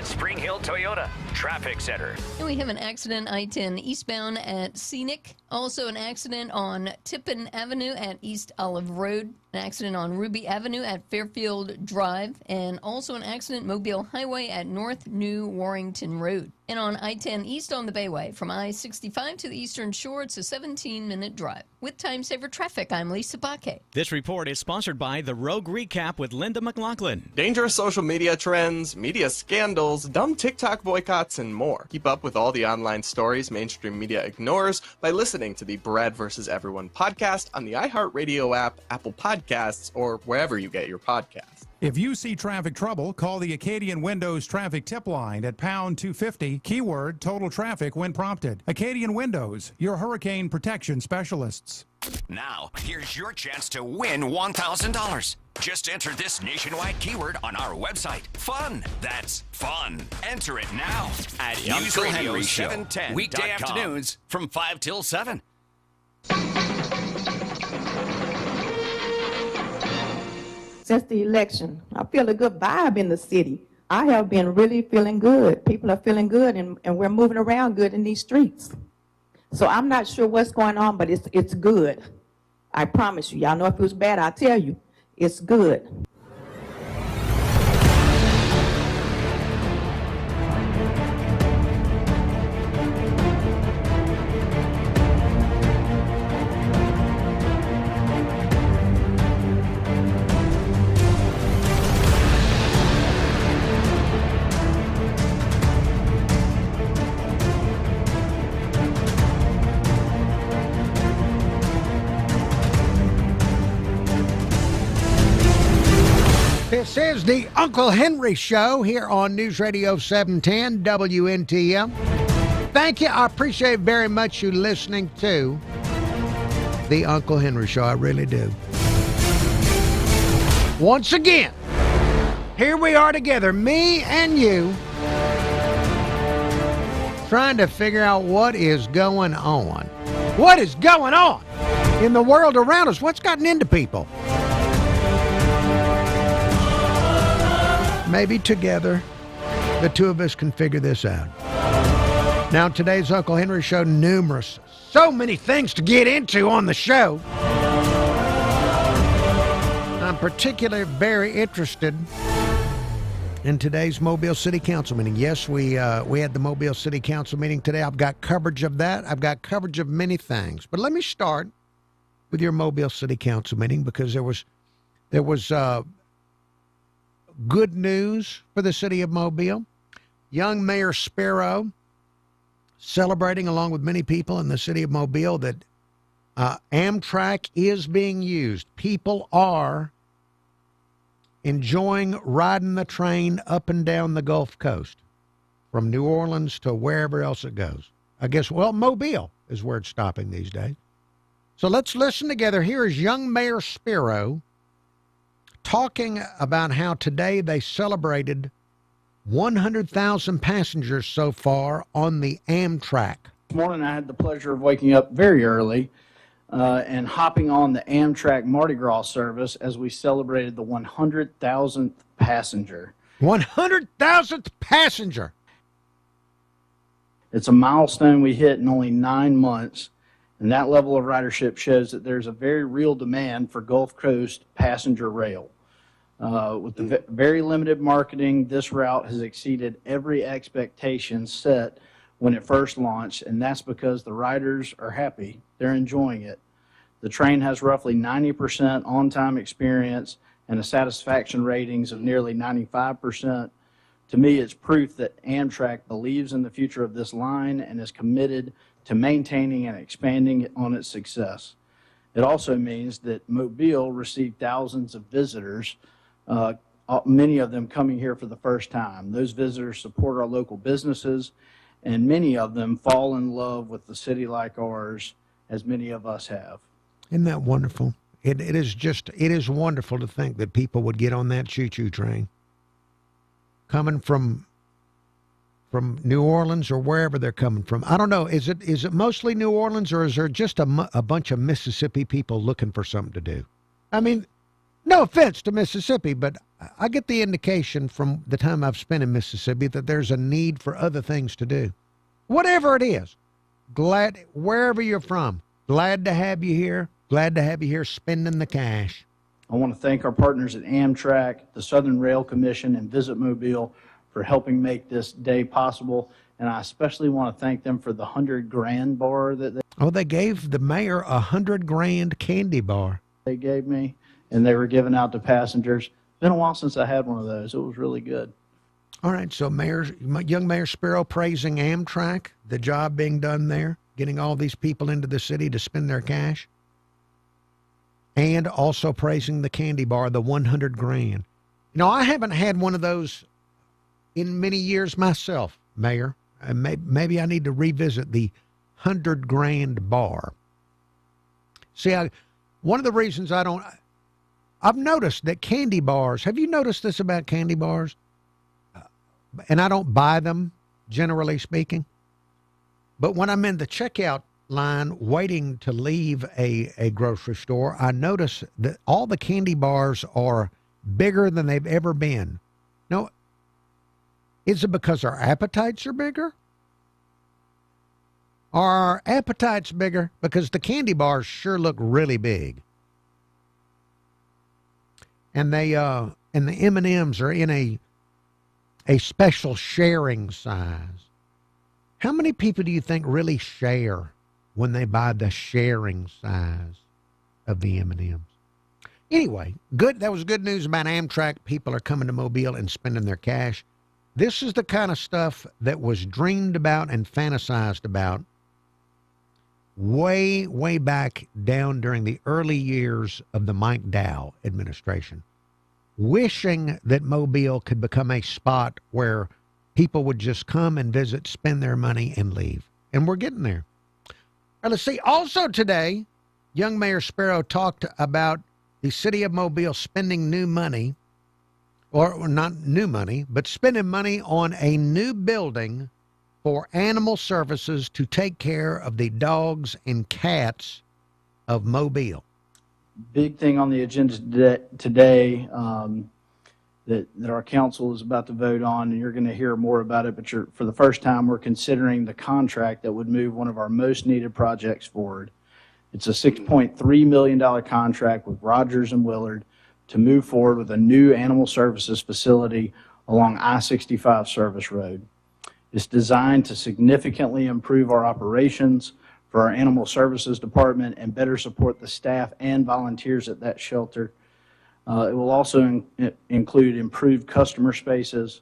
Spring Hill Toyota Traffic Center. And we have an accident I-10 eastbound at Scenic. Also an accident on Tippin Avenue at East Olive Road. An accident on Ruby Avenue at Fairfield Drive. And also an accident Mobile Highway at North New Warrington Road. And on I-10 east on the Bayway from I-65 to the Eastern Shore, it's a 17-minute drive. With Time Saver Traffic, I'm Lisa Baque. This report is sponsored by The Rogue Recap with Linda McLaughlin. Dangerous social media trends, media scandals, dumb TikTok boycotts, and more. Keep up with all the online stories mainstream media ignores by listening to the Brad vs. Everyone podcast on the iHeartRadio app, Apple Podcasts, or wherever you get your podcasts. If you see traffic trouble, call the Acadian Windows traffic tip line at pound 250, keyword total traffic when prompted. Acadian Windows, your hurricane protection specialists. Now, here's your chance to win $1,000. Just enter this nationwide keyword on our website. Fun. That's fun. Enter it now at The Uncle Henry Show. NewsRadio710.com. Weekday afternoons from 5 till 7. Since the election, I feel a good vibe in the city. I have been really feeling good. People are feeling good, and we're moving around good in these streets. So I'm not sure what's going on, but it's good. I promise you. Y'all know if it was bad, I'll tell you. It's good. This is the Uncle Henry Show here on News Radio 710 WNTM. Thank you. I appreciate very much you listening to the Uncle Henry Show. I really do. Once again, here we are together, me and you, trying to figure out what is going on. What is going on in the world around us? What's gotten into people? Maybe together, the two of us can figure this out. Now, today's Uncle Henry Show, so many things to get into on the show. I'm particularly very interested in today's Mobile City Council meeting. Yes, we had the Mobile City Council meeting today. I've got coverage of that. I've got coverage of many things. But let me start with your Mobile City Council meeting, because there was good news for the city of Mobile. Young Mayor Sparrow celebrating, along with many people in the city of Mobile, that Amtrak is being used. People are enjoying riding the train up and down the Gulf Coast, from New Orleans to wherever else it goes. I guess, Mobile is where it's stopping these days. So let's listen together. Here is young Mayor Sparrow talking about how today they celebrated 100,000 passengers so far on the Amtrak. This morning I had the pleasure of waking up very early and hopping on the Amtrak Mardi Gras service as we celebrated the 100,000th passenger. 100,000th passenger! It's a milestone we hit in only 9 months, and that level of ridership shows that there's a very real demand for Gulf Coast passenger rail. With the very limited marketing, this route has exceeded every expectation set when it first launched, and that's because the riders are happy. They're enjoying it. The train has roughly 90% on-time experience and a satisfaction ratings of nearly 95%. To me, it's proof that Amtrak believes in the future of this line and is committed to maintaining and expanding on its success. It also means that Mobile received thousands of visitors, many of them coming here for the first time. Those visitors support our local businesses, and many of them fall in love with the city like ours, as many of us have. Isn't that wonderful? It is wonderful to think that people would get on that choo-choo train coming from New Orleans or wherever they're coming from. I don't know. Is it mostly New Orleans, or is there just a bunch of Mississippi people looking for something to do? I mean, No offense to Mississippi, but I get the indication from the time I've spent in Mississippi that there's a need for other things to do. Whatever it is, glad, wherever you're from, glad to have you here. Glad to have you here spending the cash. I want to thank our partners at Amtrak, the Southern Rail Commission, and Visit Mobile for helping make this day possible. And I especially want to thank them for the $100,000 bar that they gave the mayor $100,000 candy bar. They gave me, and they were giving out to passengers. It's been a while since I had one of those. It was really good. All right, so young Mayor Spiro praising Amtrak, the job being done there, getting all these people into the city to spend their cash. And also praising the candy bar, the $100,000. You know, I haven't had one of those in many years myself, Mayor. Maybe I need to revisit the $100,000 bar. See, one of the reasons I've noticed that candy bars, have you noticed this about candy bars? And I don't buy them, generally speaking. But when I'm in the checkout line waiting to leave a grocery store, I notice that all the candy bars are bigger than they've ever been. No, is it because our appetites are bigger? Are our appetites bigger? Because the candy bars sure look really big. And they and the M&Ms are in a special sharing size. How many people do you think really share when they buy the sharing size of the M&Ms? Anyway, good. That was good news about Amtrak. People are coming to Mobile and spending their cash. This is the kind of stuff that was dreamed about and fantasized about way, way back down during the early years of the Mike Dow administration, wishing that Mobile could become a spot where people would just come and visit, spend their money, and leave. And we're getting there. All right, let's see. Also today, young Mayor Spiro talked about the city of Mobile spending new money, or not new money, but spending money on a new building for animal services to take care of the dogs and cats of Mobile. Big thing on the agenda today that our council is about to vote on, and you're going to hear more about it, but for the first time, we're considering the contract that would move one of our most needed projects forward. It's a $6.3 million contract with Rogers and Willard to move forward with a new animal services facility along I-65 Service Road. It's designed to significantly improve our operations for our animal services department and better support the staff and volunteers at that shelter. It will also include improved customer spaces,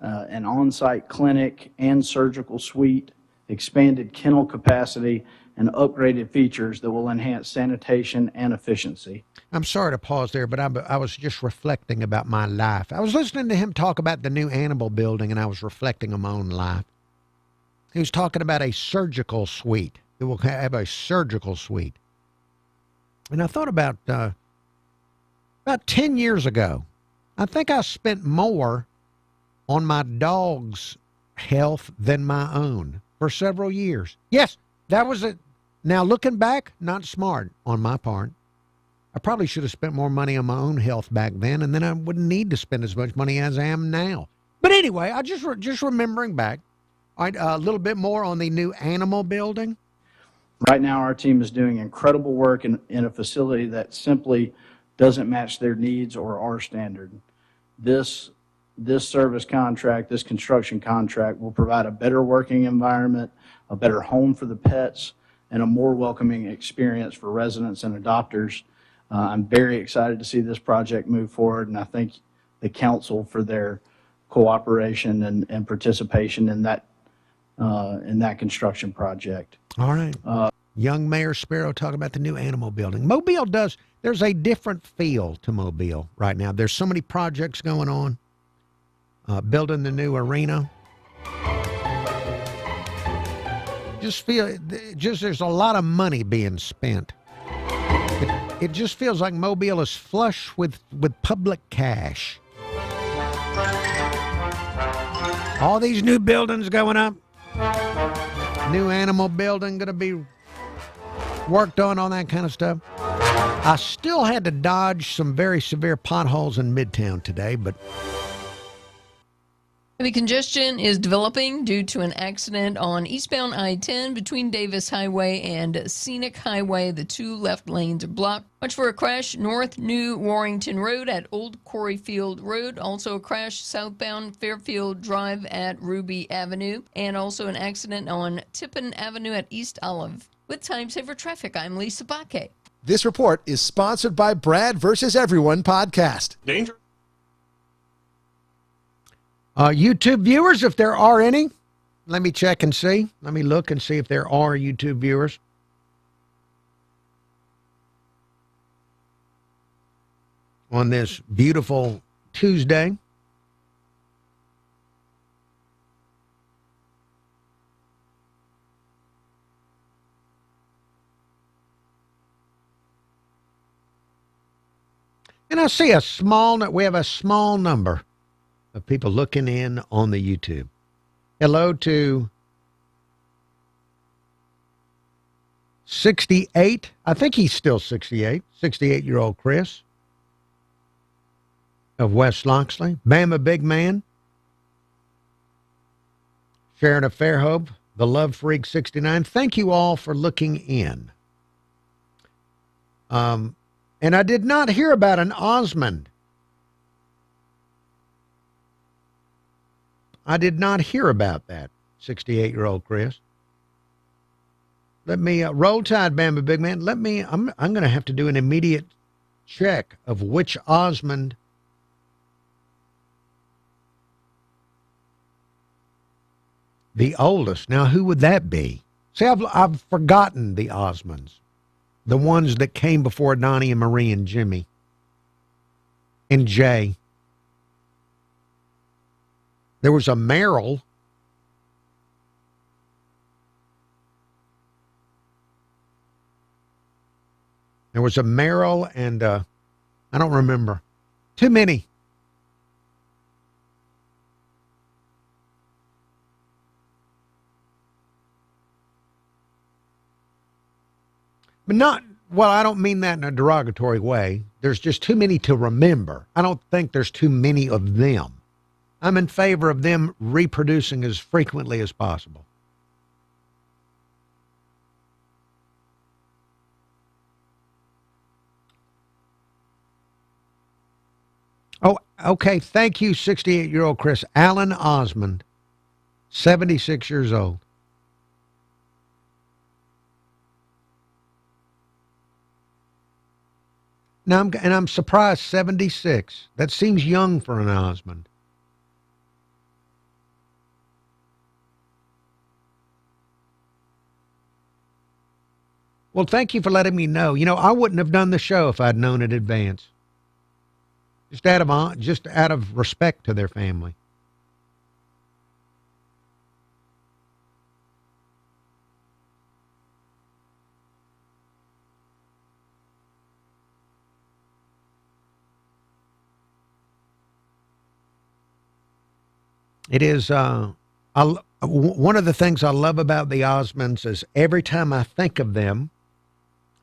an on-site clinic and surgical suite, expanded kennel capacity, and upgraded features that will enhance sanitation and efficiency. I'm sorry to pause there, but I was just reflecting about my life. I was listening to him talk about the new animal building, and I was reflecting on my own life. He was talking about a surgical suite. It will have a surgical suite. And I thought about 10 years ago, I think I spent more on my dog's health than my own for several years. Yes, that was it. Now, looking back, not smart on my part. I probably should have spent more money on my own health back then, and then I wouldn't need to spend as much money as I am now. But anyway, I just remembering back. All right, a little bit more on the new animal building. Right now, our team is doing incredible work in a facility that simply doesn't match their needs or our standard. This service contract, this construction contract will provide a better working environment, a better home for the pets, and a more welcoming experience for residents and adopters. I'm very excited to see this project move forward, and I thank the council for their cooperation and participation in that construction project. All right. Young Mayor Spiro talking about the new animal building. Mobile there's a different feel to Mobile right now. There's so many projects going on. Building the new arena. There's a lot of money being spent. It just feels like Mobile is flush with public cash. All these new buildings going up. New animal building going to be worked on, all that kind of stuff. I still had to dodge some very severe potholes in Midtown today, but Heavy congestion is developing due to an accident on eastbound I-10 between Davis Highway and Scenic Highway. The two left lanes are blocked. Watch for a crash north New Warrington Road at Old Quarryfield Road. Also a crash southbound Fairfield Drive at Ruby Avenue. And also an accident on Tippin Avenue at East Olive. With Time Saver Traffic, I'm Lisa Baque. This report is sponsored by Brad versus Everyone podcast. Danger. YouTube viewers, if there are any, let me check and see. Let me look and see if there are YouTube viewers. On this beautiful Tuesday. And I see we have a small number of people looking in on the YouTube. Hello to 68. I think he's still 68. 68-year-old Chris of West Loxley. Bama Big Man. Sharon of Fairhope. The Love Freak 69. Thank you all for looking in. And I did not hear about an Osmond. I did not hear about that, 68-year-old Chris. Let me roll tide, Bama Big Man. I'm going to have to do an immediate check of which Osmond the oldest. Now, who would that be? See, I've forgotten the Osmonds, the ones that came before Donnie and Marie and Jimmy and Jay. There was a Merrill. There was a Merrill and I don't remember. Too many. But I don't mean that in a derogatory way. There's just too many to remember. I don't think there's too many of them. I'm in favor of them reproducing as frequently as possible. Oh, okay. Thank you, 68-year-old Chris. Alan Osmond, 76 years old. Now, I'm surprised, 76. That seems young for an Osmond. Well, thank you for letting me know. I wouldn't have done the show if I'd known in advance. Just out of respect to their family. It is one of the things I love about the Osmonds is every time I think of them,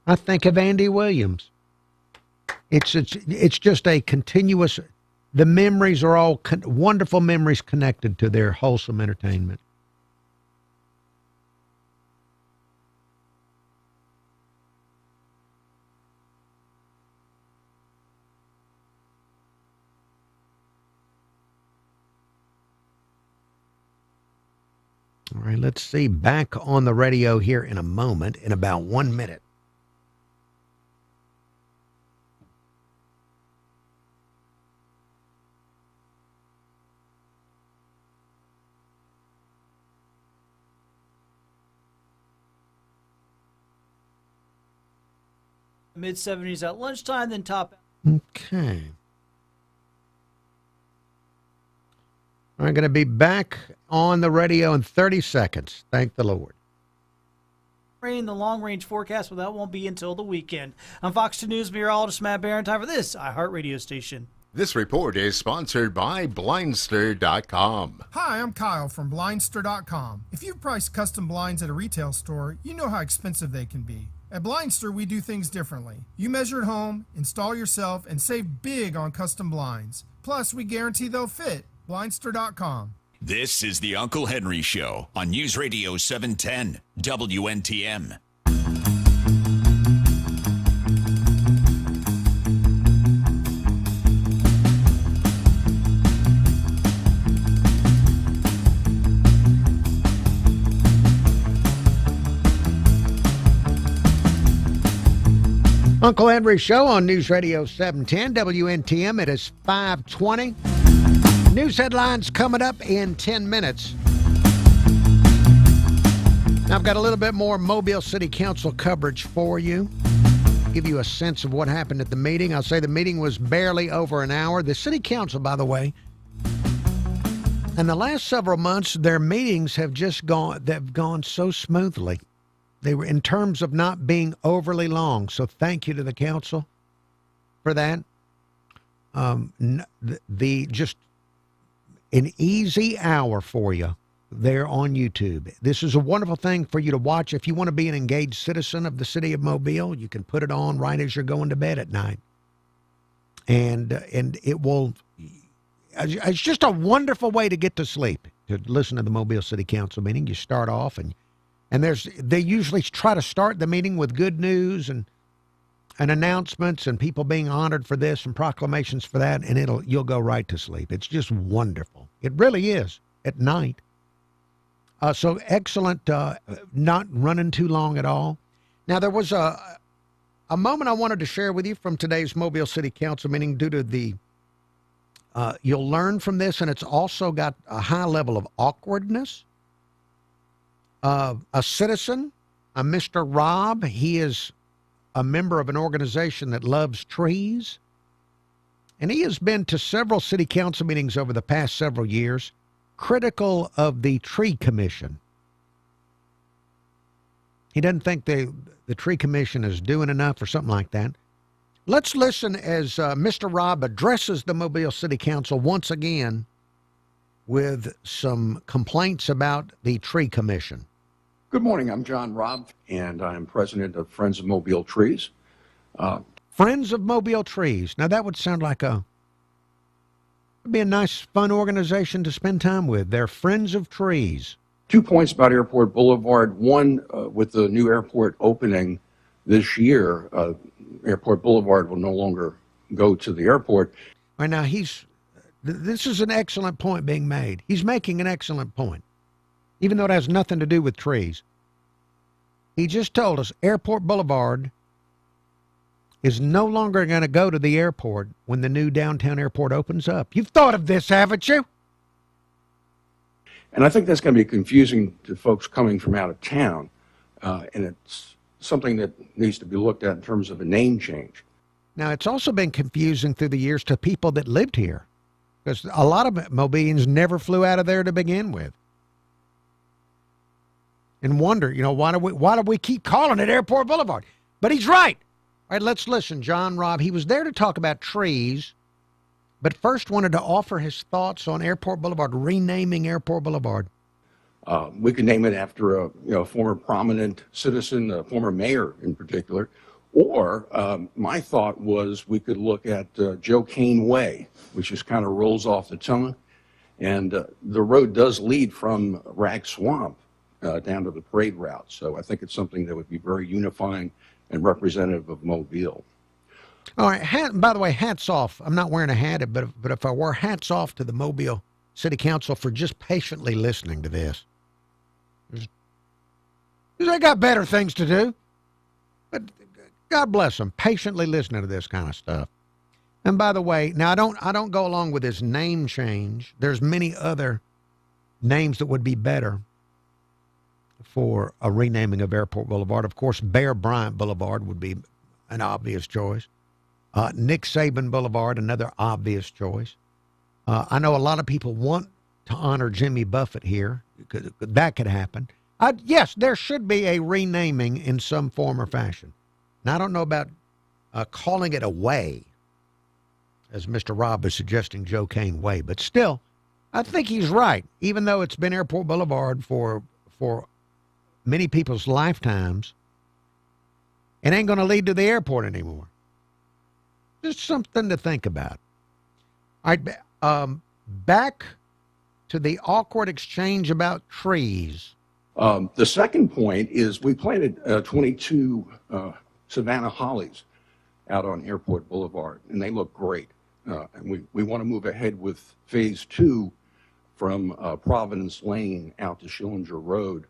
I think of Andy Williams. It's just a continuous. The memories are all wonderful memories connected to their wholesome entertainment. All right, let's see. Back on the radio here in a moment, in about 1 minute. Mid-70s at lunchtime, then top. Okay. I'm going to be back on the radio in 30 seconds. Thank the Lord. Rain, the long-range forecast, but that won't be until the weekend. I'm Fox 2 News meteorologist Matt Barron. Time for this iHeartRadio station. This report is sponsored by Blindster.com. Hi, I'm Kyle from Blindster.com. If you've priced custom blinds at a retail store, you know how expensive they can be. At Blindster, we do things differently. You measure at home, install yourself, and save big on custom blinds. Plus, we guarantee they'll fit. Blindster.com. This is the Uncle Henry Show on News Radio 710 WNTM. Uncle Henry Show on News Radio 710 WNTM. It is 5:20. News headlines coming up in 10 minutes. Now, I've got a little bit more Mobile City Council coverage for you. Give you a sense of what happened at the meeting. I'll say the meeting was barely over an hour. The City Council, by the way, in the last several months, their meetings have just gone so smoothly. They were in terms of not being overly long. So thank you to the council for that. Just an easy hour for you there on YouTube. This is a wonderful thing for you to watch. If you want to be an engaged citizen of the city of Mobile, you can put it on right as you're going to bed at night. And it will, it's just a wonderful way to get to sleep, to listen to the Mobile City Council meeting. You start off and they usually try to start the meeting with good news and announcements and people being honored for this and proclamations for that, and you'll go right to sleep. It's just wonderful. It really is at night. So excellent, not running too long at all. Now, there was a moment I wanted to share with you from today's Mobile City Council meeting due to the, you'll learn from this, and it's also got a high level of awkwardness. A citizen, a Mr. Rob, he is a member of an organization that loves trees, and he has been to several city council meetings over the past several years, critical of the tree commission. He doesn't think the tree commission is doing enough or something like that. Let's listen as Mr. Rob addresses the Mobile City Council once again with some complaints about the tree commission. Good morning. I'm John Robb, and I'm president of Friends of Mobile Trees. Friends of Mobile Trees. Now, that would sound like would be a nice, fun organization to spend time with. They're Friends of Trees. 2 points about Airport Boulevard. One, with the new airport opening this year, Airport Boulevard will no longer go to the airport. Right now, this is an excellent point being made. He's making an excellent point, even though it has nothing to do with trees. He just told us Airport Boulevard is no longer going to go to the airport when the new downtown airport opens up. You've thought of this, haven't you? And I think that's going to be confusing to folks coming from out of town, and it's something that needs to be looked at in terms of a name change. Now, it's also been confusing through the years to people that lived here, because a lot of Mobilians never flew out of there to begin with. And wonder, why do we keep calling it Airport Boulevard? But he's right. All right, let's listen. John Robb, he was there to talk about trees, but first wanted to offer his thoughts on Airport Boulevard, renaming Airport Boulevard. We could name it after a former prominent citizen, a former mayor in particular, or my thought was we could look at Joe Kane Way, which just kind of rolls off the tongue, and the road does lead from Rag Swamp down to the parade route. So I think it's something that would be very unifying and representative of Mobile. All right. By the way, hats off. I'm not wearing a hat, but if I were, hats off to the Mobile City Council for just patiently listening to this. They got better things to do. But God bless them, patiently listening to this kind of stuff. And by the way, now I don't go along with this name change. There's many other names that would be better for a renaming of Airport Boulevard. Of course, Bear Bryant Boulevard would be an obvious choice. Nick Saban Boulevard, another obvious choice. I know a lot of people want to honor Jimmy Buffett here. That could happen. Yes, there should be a renaming in some form or fashion. Now, I don't know about calling it a way, as Mr. Robb is suggesting Joe Kane Way, but still, I think he's right. Even though it's been Airport Boulevard for many people's lifetimes, It ain't going to lead to the airport anymore. Just something to think about. All right, back to the awkward exchange about trees. The second point is we planted 22 Savannah hollies out on Airport Boulevard, and they look great. And we want to move ahead with phase 2 from Providence Lane out to Schillinger Road.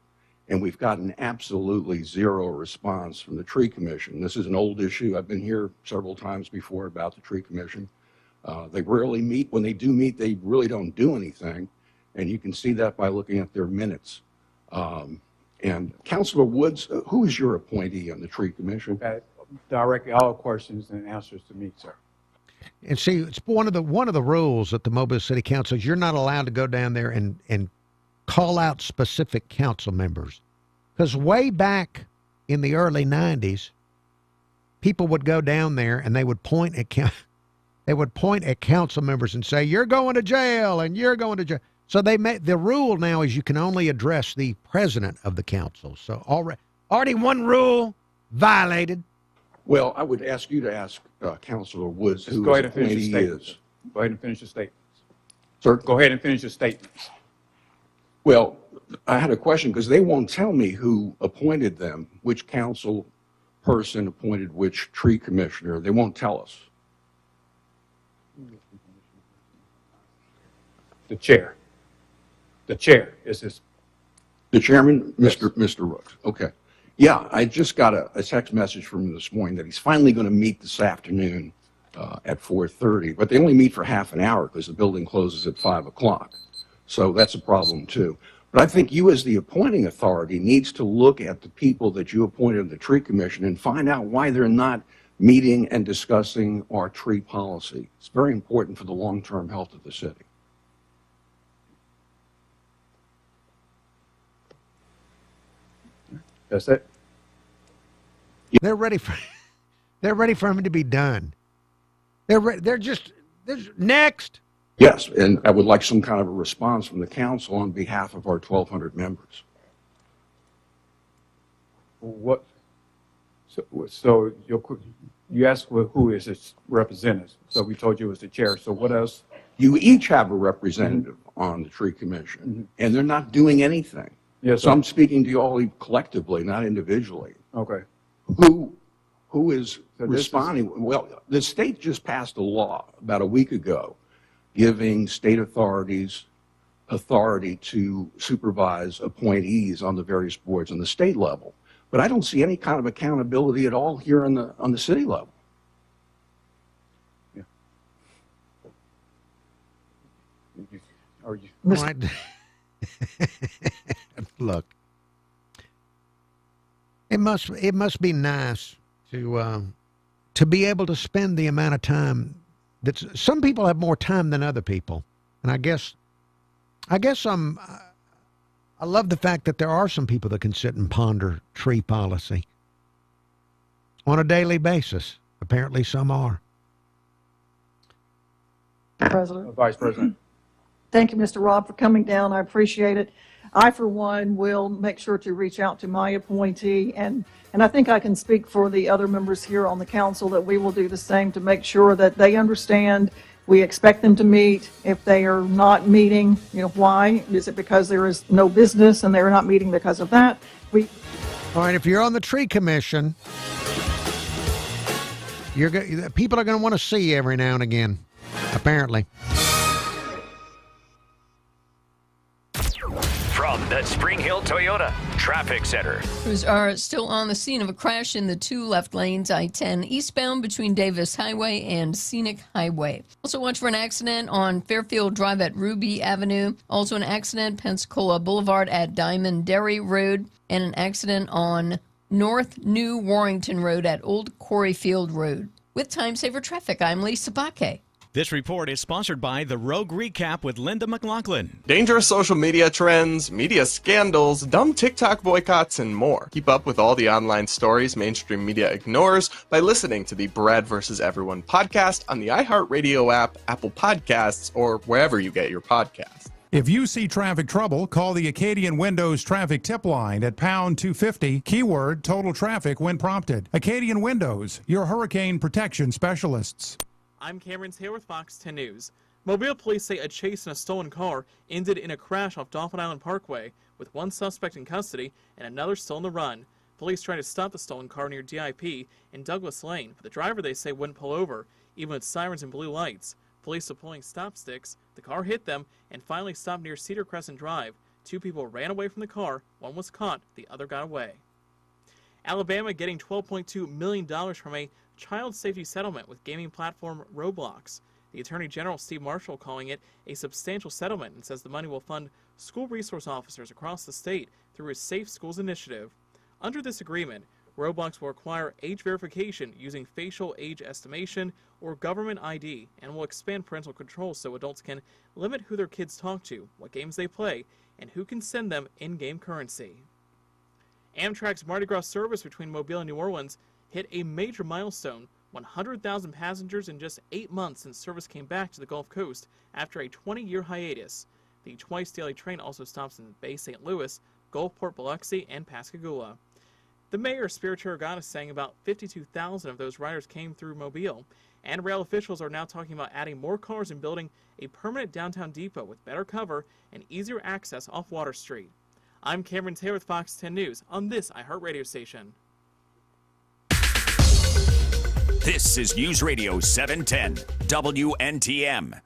And we've gotten absolutely zero response from the Tree Commission. This is an old issue. I've been here several times before about the Tree Commission. They rarely meet. When they do meet, they really don't do anything. And you can see that by looking at their minutes. And Councilor Woods, who is your appointee on the Tree Commission? Directly all questions and answers to me, sir. And see, it's one of the rules at the Mobile City Council is you're not allowed to go down there and call out specific council members. Because way back in the early 90s, people would go down there and they would point at council members and say, "You're going to jail and you're going to jail." So they made the rule now is you can only address the president of the council. So already one rule violated. Well, I would ask you to ask Councilor Woods who go ahead his and finish your appointee statements. is. Go ahead and finish your statements. Sir? Go ahead and finish your statements. Well, I had a question because they won't tell me who appointed them, which council person appointed which tree commissioner. They won't tell us. The chair. The chair is his. The chairman, Mr. Rooks. Okay. Yeah, I just got a text message from him this morning that he's finally going to meet this afternoon at 4:30, but they only meet for half an hour because the building closes at 5 o'clock. So that's a problem too. But I think you as the appointing authority needs to look at the people that you appointed in the tree commission and find out why they're not meeting and discussing our tree policy. It's very important for the long-term health of the city. That's it. They're ready for him to be done. They're next. Yes, and I would like some kind of a response from the council on behalf of our 1,200 members. What? So you asked who is its representative. So we told you it was the chair. So what else? You each have a representative on the tree commission, and they're not doing anything. Yes, so I'm speaking to you all collectively, not individually. Okay. Who is responding? Well, the state just passed a law about a week ago giving state authorities authority to supervise appointees on the various boards on the state level. But I don't see any kind of accountability at all here on the city level. Yeah. Are you? Right. Look, it must be nice to be able to spend the amount of time that some people have more time than other people, and I guess I love the fact that there are some people that can sit and ponder tree policy on a daily basis. Apparently, some are. President. Vice President. Thank you, Mr. Robb, for coming down. I appreciate it. I, for one, will make sure to reach out to my appointee, and I think I can speak for the other members here on the council that we will do the same to make sure that they understand. We expect them to meet. If they are not meeting, why? Is it because there is no business and they're not meeting because of that? All right, if you're on the tree commission, people are going to want to see you every now and again, apparently. From the Spring Hill Toyota Traffic Center. Crews are still on the scene of a crash in the two left lanes, I-10 eastbound between Davis Highway and Scenic Highway. Also watch for an accident on Fairfield Drive at Ruby Avenue. Also an accident Pensacola Boulevard at Diamond Dairy Road. And an accident on North New Warrington Road at Old Quarryfield Road. With Time Saver Traffic, I'm Lisa Baque. This report is sponsored by The Rogue Recap with Linda McLaughlin. Dangerous social media trends, media scandals, dumb TikTok boycotts, and more. Keep up with all the online stories mainstream media ignores by listening to the Brad vs. Everyone podcast on the iHeartRadio app, Apple Podcasts, or wherever you get your podcasts. If you see traffic trouble, call the Acadian Windows traffic tip line at pound 250, keyword total traffic when prompted. Acadian Windows, your hurricane protection specialists. I'm Cameron Taylor with Fox 10 News. Mobile police say a chase in a stolen car ended in a crash off Dauphin Island Parkway, with one suspect in custody and another still on the run. Police tried to stop the stolen car near DIP in Douglas Lane, but the driver, they say, wouldn't pull over, even with sirens and blue lights. Police deploying stop sticks, the car hit them and finally stopped near Cedar Crescent Drive. 2 people ran away from the car, one was caught, the other got away. Alabama getting $12.2 million from a child safety settlement with gaming platform Roblox. The Attorney General Steve Marshall calling it a substantial settlement and says the money will fund school resource officers across the state through his Safe Schools initiative. Under this agreement, Roblox will require age verification using facial age estimation or government ID and will expand parental controls so adults can limit who their kids talk to, what games they play, and who can send them in-game currency. Amtrak's Mardi Gras service between Mobile and New Orleans hit a major milestone, 100,000 passengers in just 8 months since service came back to the Gulf Coast after a 20-year hiatus. The twice-daily train also stops in Bay St. Louis, Gulfport, Biloxi, and Pascagoula. The mayor, Spirito Argana, saying about 52,000 of those riders came through Mobile, and rail officials are now talking about adding more cars and building a permanent downtown depot with better cover and easier access off Water Street. I'm Cameron Taylor with Fox 10 News on this iHeartRadio station. This is News Radio 710 WNTM.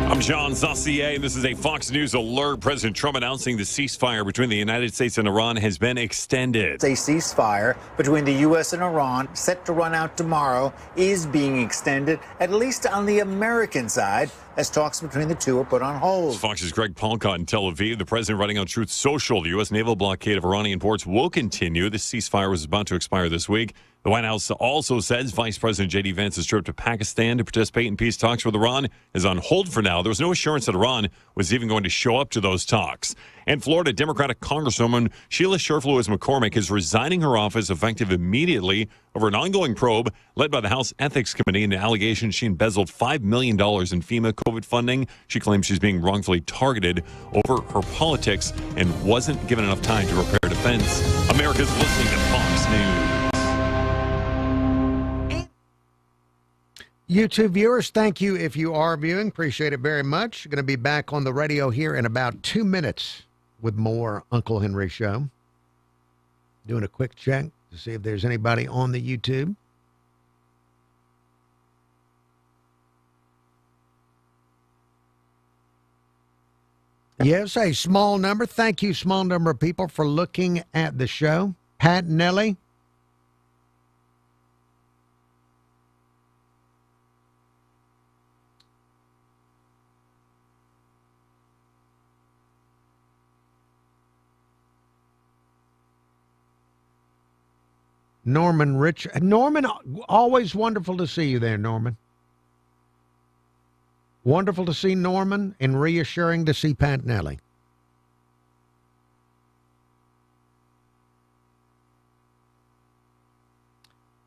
I'm John Saucier, and this is a Fox News alert. President Trump announcing the ceasefire between the United States and Iran has been extended. A ceasefire between the U.S. and Iran, set to run out tomorrow, is being extended, at least on the American side, as talks between the two are put on hold. Fox's Greg Palcott in Tel Aviv. The president writing on Truth Social. The U.S. naval blockade of Iranian ports will continue. The ceasefire was about to expire this week. The White House also says Vice President J.D. Vance's trip to Pakistan to participate in peace talks with Iran is on hold for now. There was no assurance that Iran was even going to show up to those talks. And Florida Democratic Congresswoman Sheila Sherf-Lewis McCormick is resigning her office effective immediately over an ongoing probe led by the House Ethics Committee into allegations she embezzled $5 million in FEMA COVID funding. She claims she's being wrongfully targeted over her politics and wasn't given enough time to prepare a defense. America's listening to Fox News. YouTube viewers, thank you if you are viewing. Appreciate it very much. Going to be back on the radio here in about 2 minutes with more Uncle Henry Show. Doing a quick check to see if there's anybody on the YouTube. Yes, a small number. Thank you, small number of people, for looking at the show. Pat Nelly. Norman Rich. Norman, always wonderful to see you there, Norman. Wonderful to see Norman and reassuring to see Pat Nelly.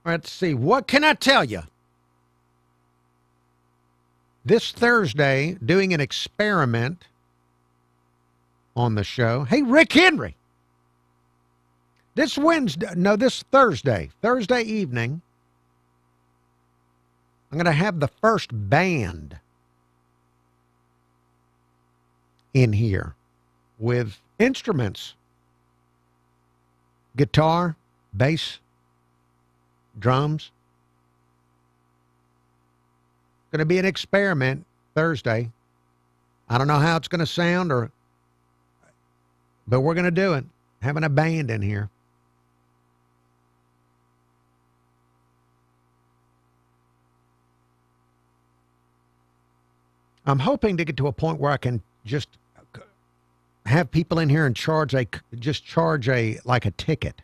Let's see. What can I tell you? This Thursday, doing an experiment on the show. Hey, Rick Henry. This Thursday evening, I'm going to have the first band in here with instruments, guitar, bass, drums. Going to be an experiment Thursday. I don't know how it's going to sound, but we're going to do it. Having a band in here. I'm hoping to get to a point where I can just have people in here and charge a ticket.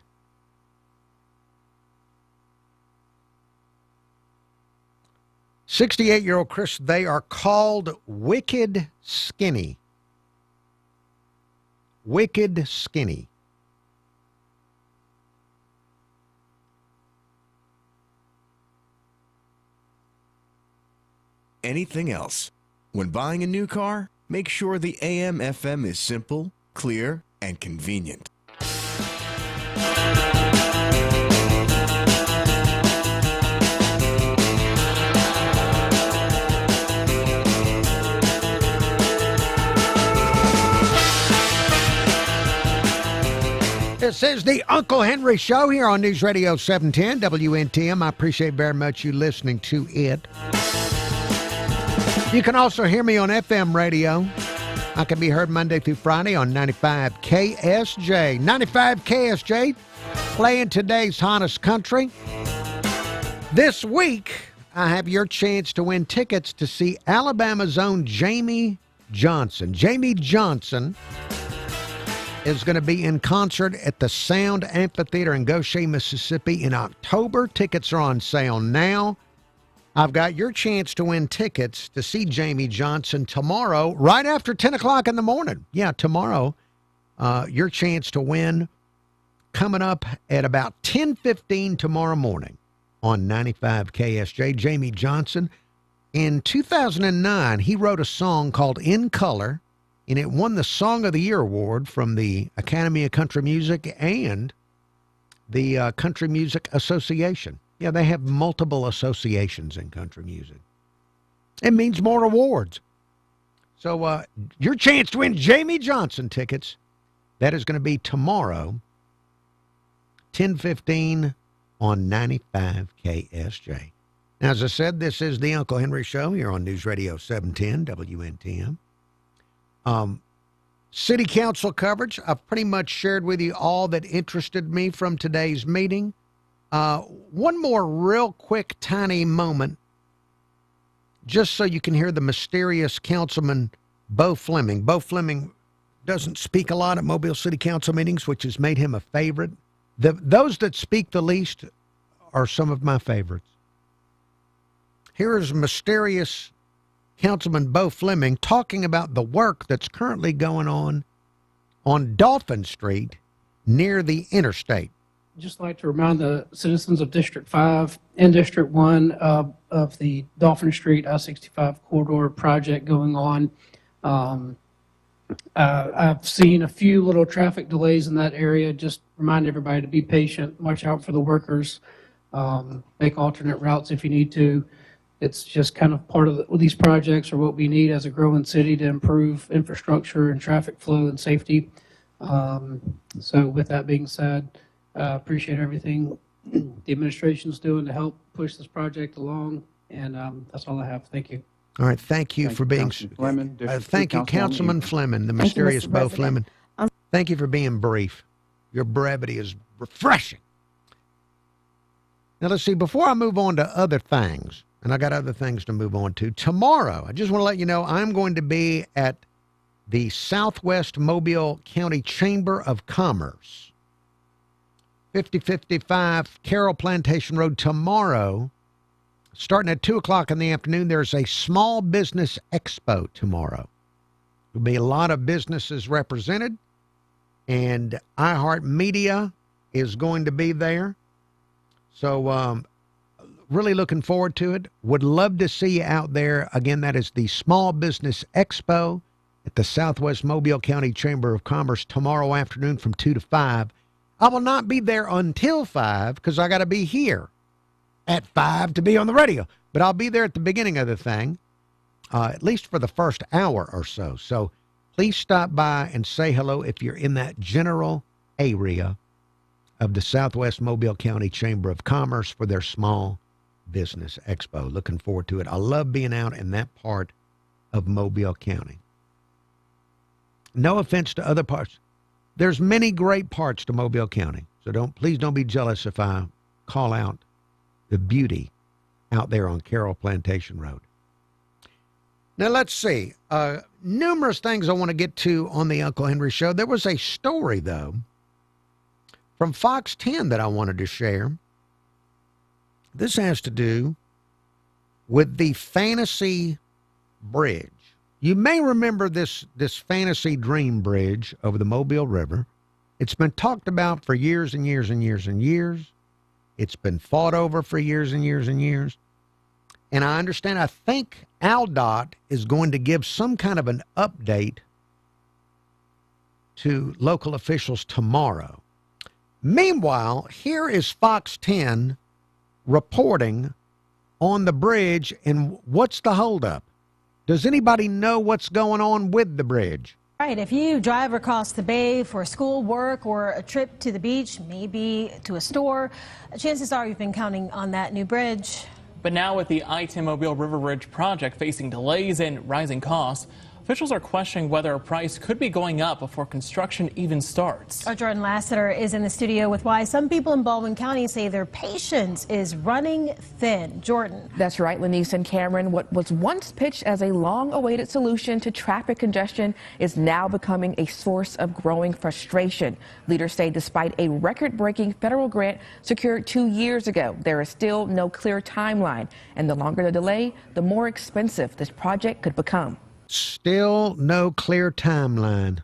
"68-year-old Chris, they are called Wicked Skinny. Wicked Skinny. Anything else? When buying a new car, make sure the AM/FM is simple, clear, and convenient. This is the Uncle Henry Show here on News Radio 710 WNTM. I appreciate very much you listening to it. You can also hear me on FM radio. I can be heard Monday through Friday on 95 KSJ. 95 KSJ, playing today's hottest country. This week, I have your chance to win tickets to see Alabama's own Jamey Johnson. Jamey Johnson is going to be in concert at the Sound Amphitheater in Goshen, Mississippi in October. Tickets are on sale now. I've got your chance to win tickets to see Jamey Johnson tomorrow, right after 10 o'clock in the morning. Yeah, tomorrow, your chance to win coming up at about 10:15 tomorrow morning on 95 KSJ. Jamey Johnson, in 2009, he wrote a song called In Color, and it won the Song of the Year award from the Academy of Country Music and the Country Music Association. Yeah, they have multiple associations in country music. It means more awards. So your chance to win Jamey Johnson tickets, that is going to be tomorrow, 10:15 on 95 KSJ. Now, as I said, this is the Uncle Henry Show here on News Radio 710 WNTM. City Council coverage. I've pretty much shared with you all that interested me from today's meeting. One more real quick, tiny moment, just so you can hear the mysterious Councilman Bo Fleming. Bo Fleming doesn't speak a lot at Mobile City Council meetings, which has made him a favorite. Those that speak the least are some of my favorites. Here is mysterious Councilman Bo Fleming talking about the work that's currently going on Dolphin Street near the interstate. Just like to remind the citizens of District 5 and District 1 of the Dolphin Street I-65 corridor project going on. I've seen a few little traffic delays in that area. Just remind everybody to be patient, watch out for the workers, make alternate routes if you need to. It's just kind of part of these projects are what we need as a growing city to improve infrastructure and traffic flow and safety. So with that being said, appreciate everything the administration's doing to help push this project along, and that's all I have. Thank you. All right, thank you for being. Thank you, Councilman Fleming, the mysterious Bo Fleming. Thank you for being brief. Your brevity is refreshing. Now let's see. Before I move on to other things, and I got other things to move on to tomorrow, I just want to let you know I'm going to be at the Southwest Mobile County Chamber of Commerce, 5055 Carroll Plantation Road tomorrow. Starting at 2 o'clock in the afternoon, there's a small business expo tomorrow. There'll be a lot of businesses represented, and iHeartMedia is going to be there. So really looking forward to it. Would love to see you out there. Again, that is the Small Business Expo at the Southwest Mobile County Chamber of Commerce tomorrow afternoon from 2 to 5. I will not be there until 5 because I got to be here at 5 to be on the radio. But I'll be there at the beginning of the thing, at least for the first hour or so. So please stop by and say hello if you're in that general area of the Southwest Mobile County Chamber of Commerce for their Small Business Expo. Looking forward to it. I love being out in that part of Mobile County. No offense to other parts. There's many great parts to Mobile County. So please don't be jealous if I call out the beauty out there on Carroll Plantation Road. Now let's see. Numerous things I want to get to on the Uncle Henry Show. There was a story, though, from Fox 10 that I wanted to share. This has to do with the Fantasy Bridge. You may remember this Fantasy Dream Bridge over the Mobile River. It's been talked about for years and years and years and years. It's been fought over for years and years and years. And I understand, I think AlDOT is going to give some kind of an update to local officials tomorrow. Meanwhile, here is Fox 10 reporting on the bridge, and what's the holdup? Does anybody know what's going on with the bridge? Right. If you drive across the bay for school, work, or a trip to the beach, maybe to a store, chances are you've been counting on that new bridge. But now with the I-10 Mobile River Bridge project facing delays and rising costs, officials are questioning whether a price could be going up before construction even starts. Our Jordan Lassiter is in the studio with why some people in Baldwin County say their patience is running thin. Jordan. That's right, Lenise and Cameron. What was once pitched as a long-awaited solution to traffic congestion is now becoming a source of growing frustration. Leaders say despite a record-breaking federal grant secured 2 years ago, there is still no clear timeline. And the longer the delay, the more expensive this project could become. Still no clear timeline.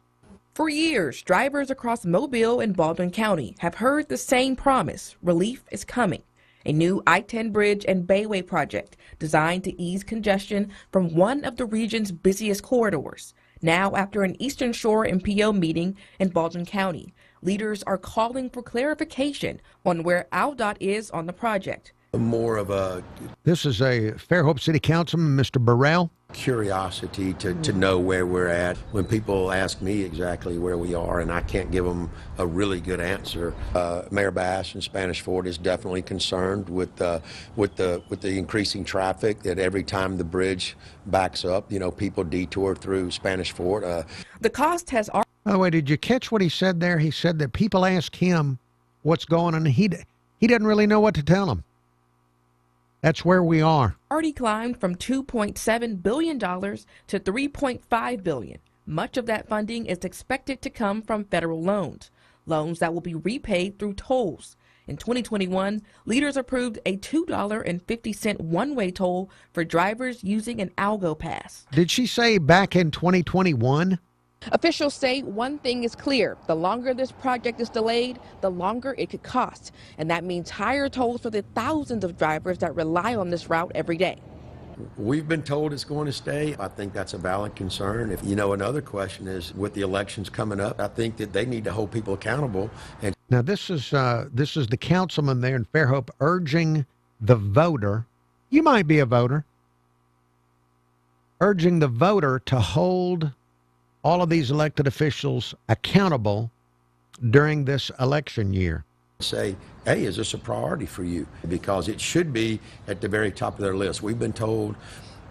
For years, drivers across Mobile and Baldwin County have heard the same promise. Relief is coming. A new I-10 bridge and Bayway project designed to ease congestion from one of the region's busiest corridors. Now, after an Eastern Shore MPO meeting in Baldwin County, leaders are calling for clarification on where AlDOT is on the project. More of a... This is a Fairhope City Councilman, Mr. Burrell. Curiosity to know where we're at. When people ask me exactly where we are and I can't give them a really good answer, Mayor Bass in Spanish Fort is definitely concerned with the increasing traffic, that every time the bridge backs up, people detour through Spanish Fort. The cost has... By the way, did you catch what he said there? He said that people ask him what's going on, and he doesn't really know what to tell them. That's where we are. Already climbed from $2.7 billion to $3.5 billion. Much of that funding is expected to come from federal loans that will be repaid through tolls. In 2021, leaders approved a $2.50 one-way toll for drivers using an Algo Pass. Did she say back in 2021? Officials say one thing is clear. The longer this project is delayed, the longer it could cost. And that means higher tolls for the thousands of drivers that rely on this route every day. We've been told it's going to stay. I think that's a valid concern. Another question is, with the elections coming up, I think that they need to hold people accountable. And now this is the councilman there in Fairhope urging the voter. You might be a voter. Urging the voter to hold all of these elected officials accountable during this election year. Say, hey, is this a priority for you? Because it should be at the very top of their list. We've been told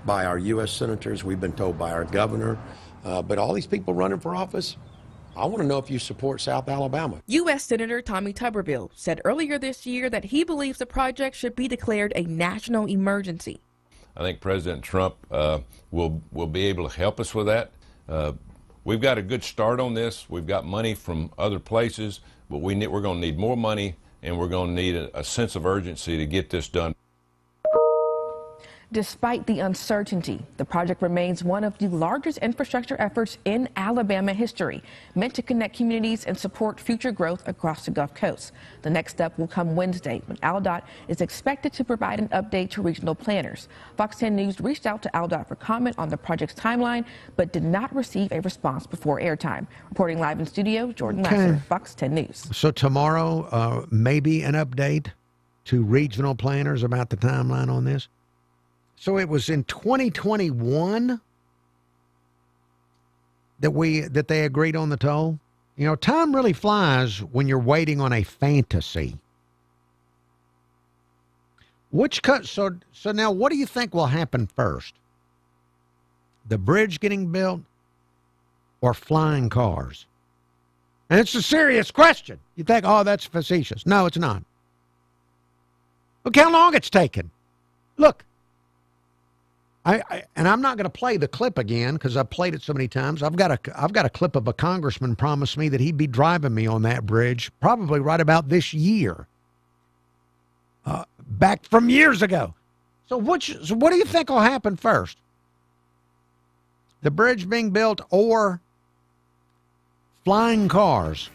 by our U.S. senators, we've been told by our governor, but all these people running for office, I want to know if you support South Alabama. U.S. Senator Tommy Tuberville said earlier this year that he believes the project should be declared a national emergency. I think President Trump will be able to help us with that. We've got a good start on this. We've got money from other places, but we're going to need more money, and we're going to need a sense of urgency to get this done. Despite the uncertainty, the project remains one of the largest infrastructure efforts in Alabama history, meant to connect communities and support future growth across the Gulf Coast. The next step will come Wednesday, when AlDOT is expected to provide an update to regional planners. Fox 10 News reached out to AlDOT for comment on the project's timeline, but did not receive a response before airtime. Reporting live in studio, Jordan Lassiter, Fox 10 News. So tomorrow, maybe an update to regional planners about the timeline on this? So it was in 2021 that they agreed on the toll. Time really flies when you're waiting on a fantasy. So now what do you think will happen first? The bridge getting built or flying cars? And it's a serious question. You think, oh, that's facetious. No, it's not. Look how long it's taken. Look. And I'm not going to play the clip again because I've played it so many times. I've got a clip of a congressman promised me that he'd be driving me on that bridge probably right about this year, back from years ago. So what do you think will happen first? The bridge being built or flying cars?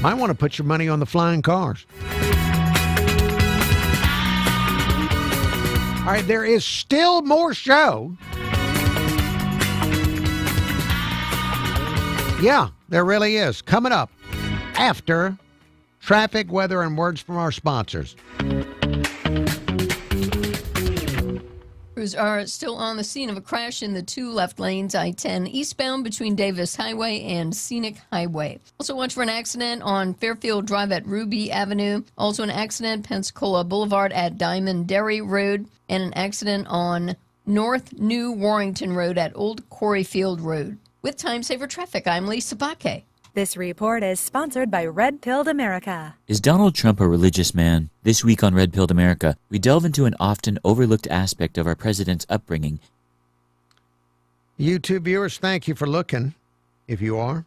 Might want to put your money on the flying cars. All right, there is still more show. Yeah, there really is. Coming up after traffic, weather, and words from our sponsors. Crews are still on the scene of a crash in the two left lanes, I-10 eastbound between Davis Highway and Scenic Highway. Also watch for an accident on Fairfield Drive at Ruby Avenue. Also an accident Pensacola Boulevard at Diamond Dairy Road. And an accident on North New Warrington Road at Old Quarryfield Road. With Time Saver Traffic, I'm Lisa Baque. This report is sponsored by Red Pilled America. Is Donald Trump a religious man? This week on Red Pilled America, we delve into an often overlooked aspect of our president's upbringing. YouTube viewers, thank you for looking, if you are.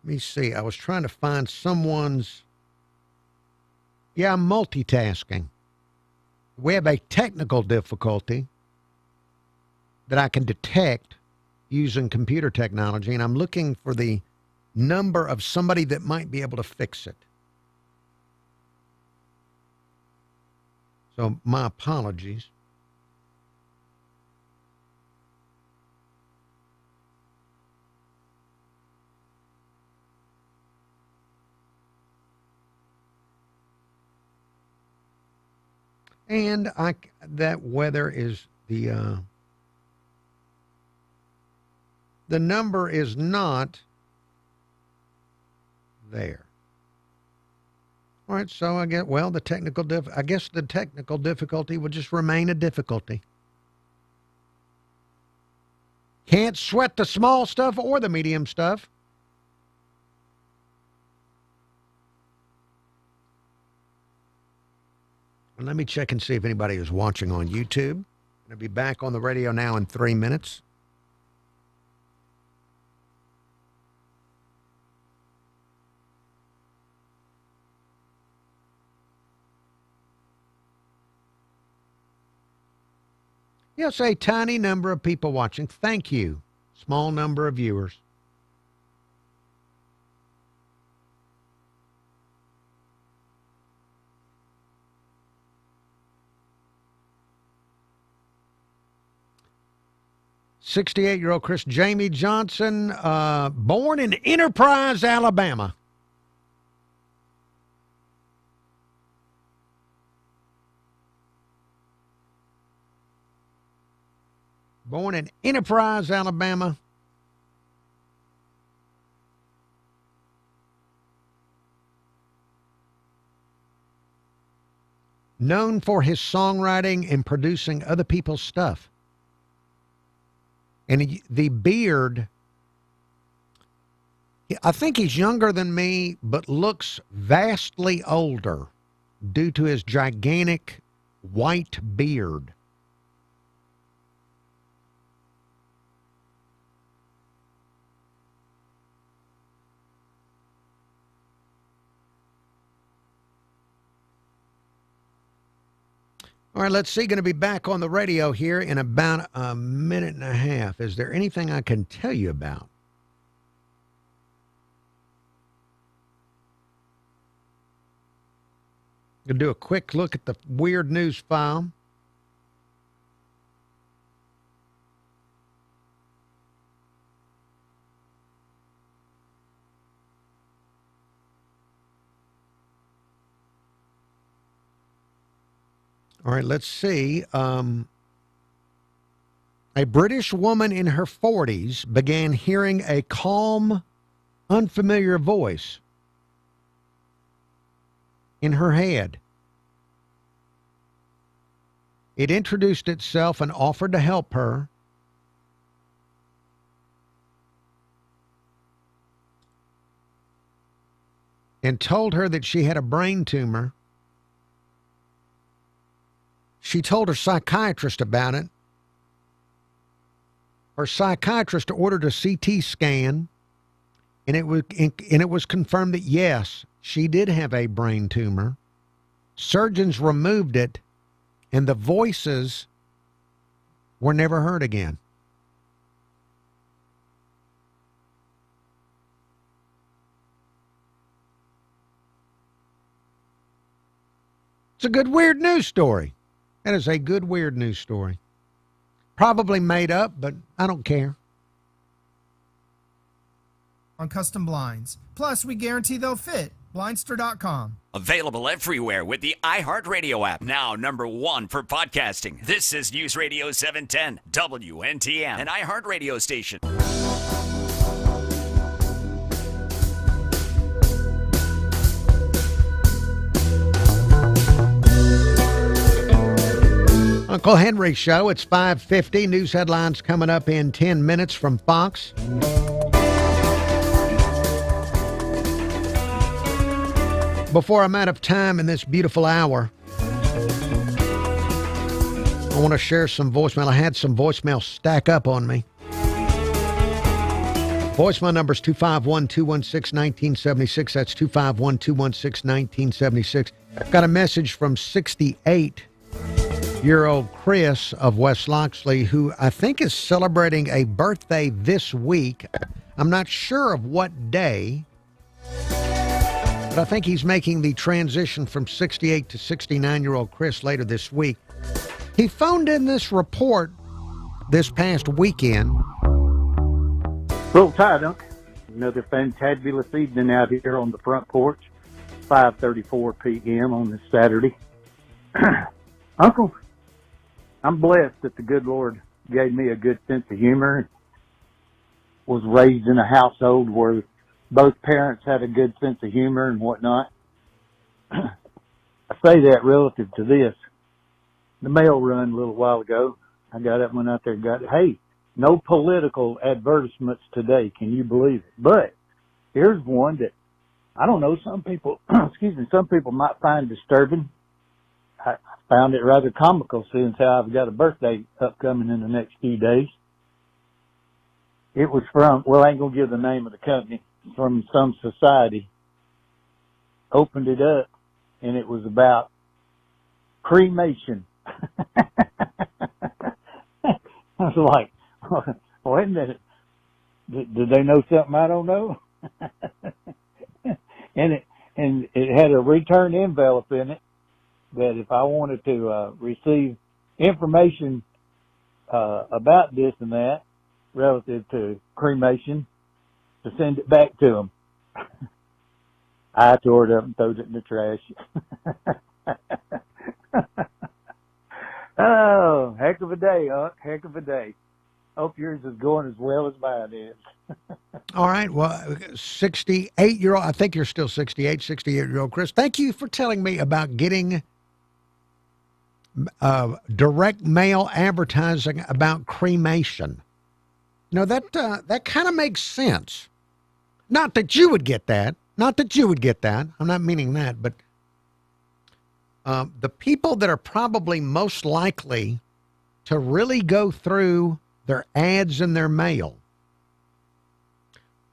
Let me see. I was trying to find someone's... Yeah, I'm multitasking. We have a technical difficulty that I can detect using computer technology, and I'm looking for the number of somebody that might be able to fix it. So my apologies. And that weather is the number is not there. All right, so I guess the technical difficulty would just remain a difficulty. Can't sweat the small stuff or the medium stuff. Let me check and see if anybody is watching on YouTube. I'll be back on the radio now in 3 minutes. Yes, a tiny number of people watching. Thank you. Small number of viewers. "68-year-old Chris Jamie Johnson, born in Enterprise, Alabama." Born in Enterprise, Alabama. Known for his songwriting and producing other people's stuff. And the beard, I think he's younger than me, but looks vastly older due to his gigantic white beard. All right, let's see. Going to be back on the radio here in about a minute and a half. Is there anything I can tell you about? Going to do a quick look at the weird news file. All right, let's see. A British woman in her 40s began hearing a calm, unfamiliar voice in her head. It introduced itself and offered to help her. And told her that she had a brain tumor. She told her psychiatrist about it. Her psychiatrist ordered a CT scan, and it was confirmed that, yes, she did have a brain tumor. Surgeons removed it, and the voices were never heard again. It's a good weird news story. That is a good weird news story. Probably made up, but I don't care. On custom blinds. Plus, we guarantee they'll fit. Blindster.com. Available everywhere with the iHeartRadio app. Now #1 for podcasting. This is News Radio 710, WNTM, an iHeartRadio station. Uncle Henry Show. It's 5:50. News headlines coming up in 10 minutes from Fox. Before I'm out of time in this beautiful hour, I want to share some voicemail. I had some voicemail stack up on me. Voicemail number is 251-216-1976. That's 251-216-1976. I've got a message from 68-year-old Chris of West Loxley, who I think is celebrating a birthday this week. I'm not sure of what day, but I think he's making the transition from 68 to 69-year-old Chris later this week. He phoned in this report this past weekend. Roll Tide, Unc. Another fantabulous evening out here on the front porch. 5:34 p.m. on this Saturday. Uncle, I'm blessed that the good Lord gave me a good sense of humor. Was raised in a household where both parents had a good sense of humor and whatnot. I say that relative to this. The mail run a little while ago, I got up, went out there and got, hey, no political advertisements today. Can you believe it? But here's one that, I don't know, some people, some people might find disturbing. I found it rather comical since how I've got a birthday upcoming in the next few days. It was from, well, I ain't going to give the name of the company, from some society. Opened it up, and it was about cremation. I was like, wait a minute. Did they know something I don't know? and it had a return envelope in it that if I wanted to receive information about this and that relative to cremation, to send it back to them. I tore it up and threw it in the trash. Oh, heck of a day, Unc. Heck of a day. Hope yours is going as well as mine is. All right. Well, 68-year-old, I think you're still 68-year-old Chris. Thank you for telling me about getting direct mail advertising about cremation. You know, that kind of makes sense. Not that you would get that. Not that you would get that. I'm not meaning that, but the people that are probably most likely to really go through their ads in their mail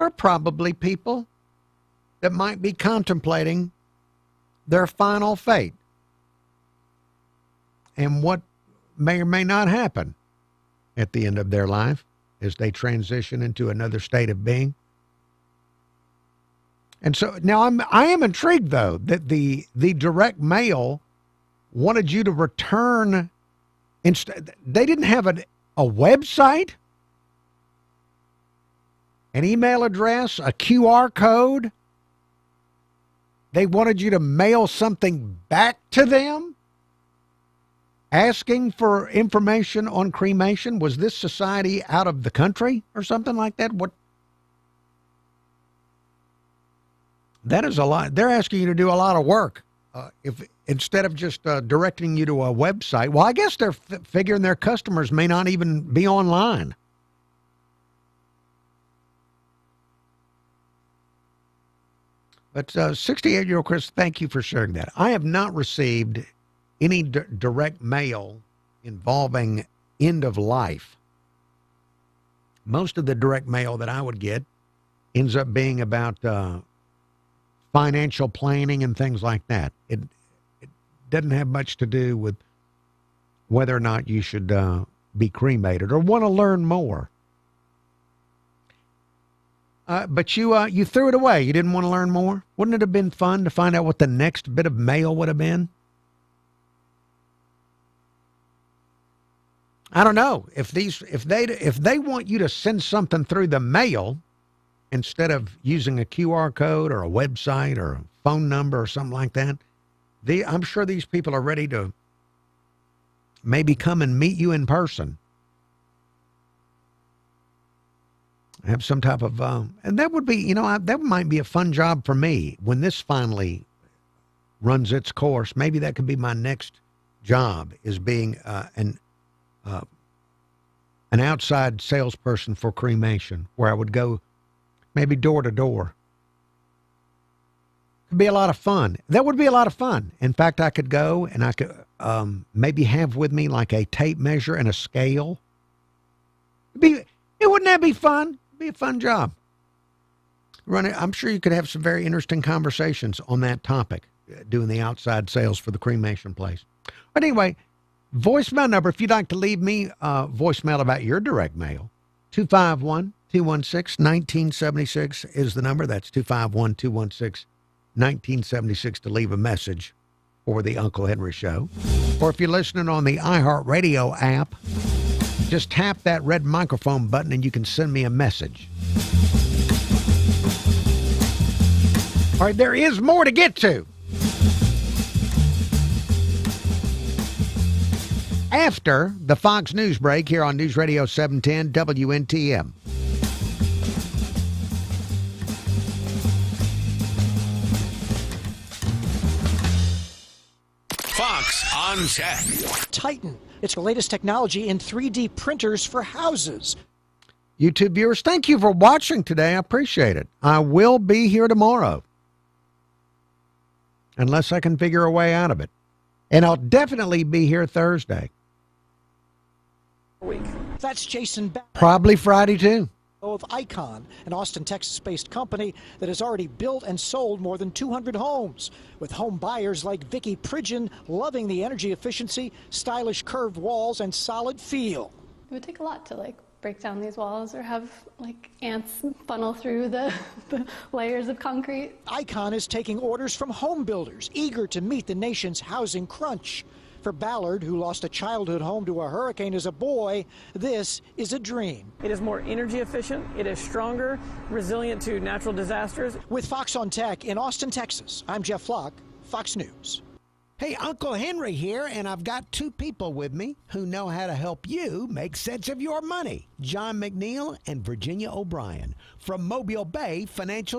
are probably people that might be contemplating their final fate and what may or may not happen at the end of their life as they transition into another state of being. And so now I am intrigued, though, that the direct mail wanted you to return. They didn't have a website, an email address, a QR code. They wanted you to mail something back to them, asking for information on cremation. Was this society out of the country or something like that? What? That is a lot. They're asking you to do a lot of work. If instead of just directing you to a website, well, I guess they're figuring their customers may not even be online. But 68-year-old Chris, thank you for sharing that. I have not received any direct mail involving end of life. Most of the direct mail that I would get ends up being about financial planning and things like that. It doesn't have much to do with whether or not you should be cremated or want to learn more. But you threw it away. You didn't want to learn more? Wouldn't it have been fun to find out what the next bit of mail would have been? I don't know if they want you to send something through the mail instead of using a QR code or a website or a phone number or something like that. I'm sure these people are ready to maybe come and meet you in person. Have some type of, and that would be, that might be a fun job for me when this finally runs its course. Maybe that could be my next job, is being an outside salesperson for cremation, where I would go maybe door to door. It'd be a lot of fun. That would be a lot of fun. In fact, I could go and I could maybe have with me like a tape measure and a scale. Wouldn't that be fun? It'd be a fun job. I'm sure you could have some very interesting conversations on that topic, doing the outside sales for the cremation place. But anyway, voicemail number, if you'd like to leave me a voicemail about your direct mail, 251-216-1976 is the number. That's 251-216-1976 to leave a message for the Uncle Henry Show. Or if you're listening on the iHeartRadio app, just tap that red microphone button and you can send me a message. All right, there is more to get to. After the Fox News break here on News Radio 710 WNTM. Fox on Tech. Titan. It's the latest technology in 3D printers for houses. YouTube viewers, thank you for watching today. I appreciate it. I will be here tomorrow, unless I can figure a way out of it. And I'll definitely be here Thursday. That's Jason Bell. Probably Friday, too. Of Icon, an Austin, Texas-based company that has already built and sold more than 200 homes, with home buyers like Vicky Pridgeon loving the energy efficiency, stylish curved walls, and solid feel. It would take a lot to break down these walls or have ants funnel through the layers of concrete. Icon is taking orders from home builders eager to meet the nation's housing crunch. For Ballard, who lost a childhood home to a hurricane as a boy, this is a dream. It is more energy efficient, it is stronger, resilient to natural disasters. With Fox on Tech in Austin, Texas, I'm Jeff Flock, Fox News. Hey, Uncle Henry here, and I've got two people with me who know how to help you make sense of your money. John McNeil and Virginia O'Brien from Mobile Bay Financial